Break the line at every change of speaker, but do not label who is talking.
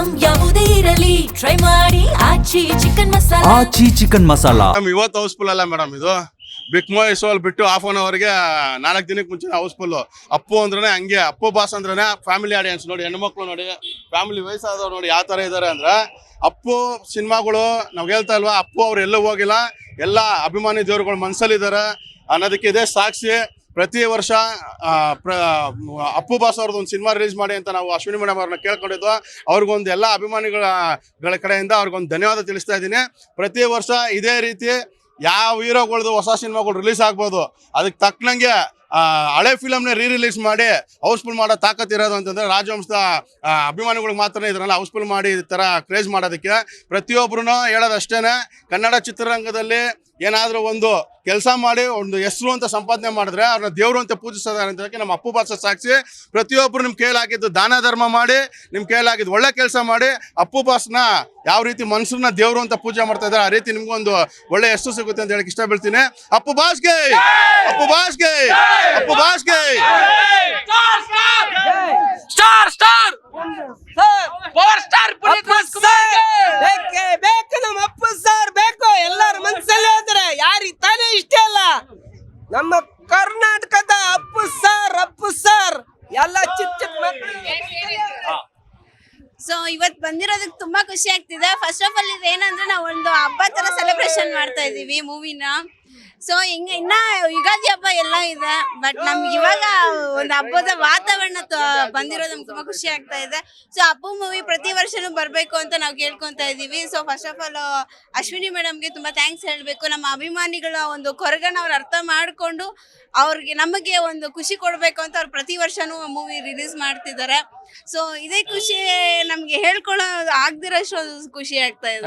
Item ಯಾವುದೇ ಇರಲಿ try ಮಾಡಿ ಆಚಿ ಚಿಕನ್ ಮಸಾಲಾ.
ಆಚಿ ಚಿಕನ್ ಮಸಾಲಾ
ಇವತ್ತು ಹೌಸ್ಫುಲ್ ಅಲ್ಲ ಮೇಡಮ್, ಇದು ಬಿಗ್ ಮೋಲ್ ಬಿಟ್ಟು ಹಾಫ್ ಅನ್ ಅವರ್ಗೆ 4 ದಿನಕ್ಕೆ ಮುಂಚೆ ಹೌಸ್ಫುಲ್. ಅಪ್ಪು ಅಂದ್ರೆ ಹಂಗೆ, ಅಪ್ಪು ಬಾಸ್ ಅಂದ್ರೆ ಫ್ಯಾಮಿಲಿ ಆಡಿಯನ್ಸ್ ನೋಡಿ, ಹೆಣ್ಮಕ್ಳು ನೋಡಿ, ಫ್ಯಾಮಿಲಿ ವಯಸ್ಸಾದವ್ರು ನೋಡಿ ಯಾವ ಥರ ಇದ್ದಾರೆ ಅಂದ್ರೆ. ಅಪ್ಪು ಸಿನಿಮಾಗಳು ನಾವು ಹೇಳ್ತಾ ಇಲ್ವಾ, ಅಪ್ಪು ಅವ್ರು ಎಲ್ಲೂ ಹೋಗಿಲ್ಲ, ಎಲ್ಲ ಅಭಿಮಾನಿ ದೇವರುಗಳು ಮನಸ್ಸಲ್ಲಿದ್ದಾರೆ ಅನ್ನೋದಕ್ಕೆ ಇದೇ ಸಾಕ್ಷಿ. ಪ್ರತಿ ವರ್ಷ ಅಪ್ಪು ಬಾಸ್ ಅವ್ರದ್ದು ಒಂದು ಸಿನಿಮಾ ರಿಲೀಸ್ ಮಾಡಿ ಅಂತ ನಾವು ಅಶ್ವಿನಿ ಮೇಡಮ್ ಅವ್ರನ್ನ ಕೇಳ್ಕೊಂಡಿದ್ವು. ಅವ್ರಿಗೊಂದು ಎಲ್ಲ ಅಭಿಮಾನಿಗಳ ಕಡೆಯಿಂದ ಅವ್ರಿಗೊಂದು ಧನ್ಯವಾದ ತಿಳಿಸ್ತಾ ಇದ್ದೀನಿ. ಪ್ರತಿ ವರ್ಷ ಇದೇ ರೀತಿ ಯಾವ ಹೀರೋಗಳದ್ದು ಹೊಸ ಸಿನಿಮಾಗಳು ರಿಲೀಸ್ ಆಗ್ಬೋದು, ಅದಕ್ಕೆ ತಕ್ಕನಂಗೆ ಹಳೆ ಫಿಲಮ್ನೇ ರಿಲೀಸ್ ಮಾಡಿ ಹೌಸ್ಫುಲ್ ಮಾಡೋ ತಾಕತ್ ಇರೋದು ಅಂತಂದರೆ ರಾಜವಂಶದ ಅಭಿಮಾನಿಗಳಿಗೆ ಮಾತ್ರ ಇದನ್ನೆಲ್ಲ ಹೌಸ್ಫುಲ್ ಮಾಡಿ ಈ ಥರ ಕ್ರೇಜ್ ಮಾಡೋದಕ್ಕೆ. ಪ್ರತಿಯೊಬ್ಬರೂ ಹೇಳೋದಷ್ಟೇ, ಕನ್ನಡ ಚಿತ್ರರಂಗದಲ್ಲಿ ಏನಾದರೂ ಒಂದು ಕೆಲಸ ಮಾಡಿ ಒಂದು ಹೆಸರು ಅಂತ ಸಂಪಾದನೆ ಮಾಡಿದ್ರೆ ಅವ್ರನ್ನ ದೇವರು ಅಂತ ಪೂಜಿಸ್ತಾರೆ ಅಂತಕ್ಕೆ ನಮ್ಮ ಅಪ್ಪು ಬಾಸ ಸಾಕ್ಷಿ. ಪ್ರತಿಯೊಬ್ಬರು ನಿಮ್ಮ ಕೈಲಾಗಿದ್ದು ದಾನ ಧರ್ಮ ಮಾಡಿ, ನಿಮ್ಮ ಕೈಲಾಗಿದ್ದು ಒಳ್ಳೆ ಕೆಲಸ ಮಾಡಿ ಅಪ್ಪು ಬಾಸ್ನ ಯಾವ ರೀತಿ ಮನುಷ್ಯರನ್ನ ದೇವರು ಅಂತ ಪೂಜೆ ಮಾಡ್ತಾ ಇದ್ದಾರೆ, ಆ ರೀತಿ ನಿಮ್ಗೊಂದು ಒಳ್ಳೆ ಹೆಸರು ಸಿಗುತ್ತೆ ಅಂತ ಹೇಳಕ್ ಇಷ್ಟ ಬೀಳ್ತೀನಿ. ಅಪ್ಪು ಬಾಸ್ಗೆ, ಅಪ್ಪು ಬಾಸ್ಗೆ, ಅಪ್ಪು ಬಾಸ್ಗೆ.
Star star power star Puneeth Rajkumar
ಬೇಕು, ನಮ್ಮ ಅಪ್ಪು ಸರ್ ಬೇಕು. ಎಲ್ಲರ ಮನಸ್ಸಲ್ಲಿ ಇದ್ರೆ ಯಾರಿಗೆ ತಾನೇ ಇಷ್ಟ ಅಲ್ಲ. ನಮ್ಮ ಕರ್ನಾಟಕದ ಅಪ್ಪು ಸರ್ ಎಲ್ಲ ಚಿಕ್ಕ ಚಿಕ್ಕ ಮಕ್ಕಳು.
ಸೊ ಇವತ್ತು ಬಂದಿರೋದಕ್ಕೆ ತುಂಬಾ ಖುಷಿ ಆಗ್ತಿದೆ. ಫಸ್ಟ್ ಆಫ್ ಆಲ್ ಇದೇನಂದ್ರೆ ನಾವು ಒಂದು ಹಬ್ಬ ತರ ಸೆಲೆಬ್ರೇಷನ್ ಮಾಡ್ತಾ ಇದೀವಿ ಮೂವಿನ. ಸೊ ಹಿಂಗೆ ಇನ್ನ ಯುಗಾದಿ ಹಬ್ಬ ಎಲ್ಲ ಇದೆ, ಬಟ್ ನಮ್ಗೆ ಇವಾಗ ಒಂದು ಹಬ್ಬದ ವಾತಾವರಣ ಬಂದಿರೋದು ನಮ್ಗೆ ತುಂಬಾ ಖುಷಿ ಆಗ್ತಾ ಇದೆ. ಸೊ ಅಪ್ಪು ಮೂವಿ ಪ್ರತಿ ವರ್ಷನೂ ಬರಬೇಕು ಅಂತ ನಾವು ಕೇಳ್ಕೊತಾ ಇದೀವಿ. So first of all Ashwini ಮೇಡಮ್ಗೆ ತುಂಬಾ ಥ್ಯಾಂಕ್ಸ್ ಹೇಳಬೇಕು. ನಮ್ಮ ಅಭಿಮಾನಿಗಳ ಒಂದು ಕೊರಗನ ಅವ್ರು ಅರ್ಥ ಮಾಡಿಕೊಂಡು ಅವ್ರಿಗೆ ನಮಗೆ ಒಂದು ಖುಷಿ ಕೊಡಬೇಕು ಅಂತ ಅವ್ರು ಪ್ರತಿ ವರ್ಷನೂ ಮೂವಿ ರಿಲೀಸ್ ಮಾಡ್ತಿದ್ದಾರೆ. ಸೊ ಇದೇ ಖುಷಿ ನಮ್ಗೆ ಹೇಳ್ಕೊಳ್ಳೋ ಆಗದಿರೋಷ್ಟು ಖುಷಿ ಆಗ್ತಾ ಇದೆ.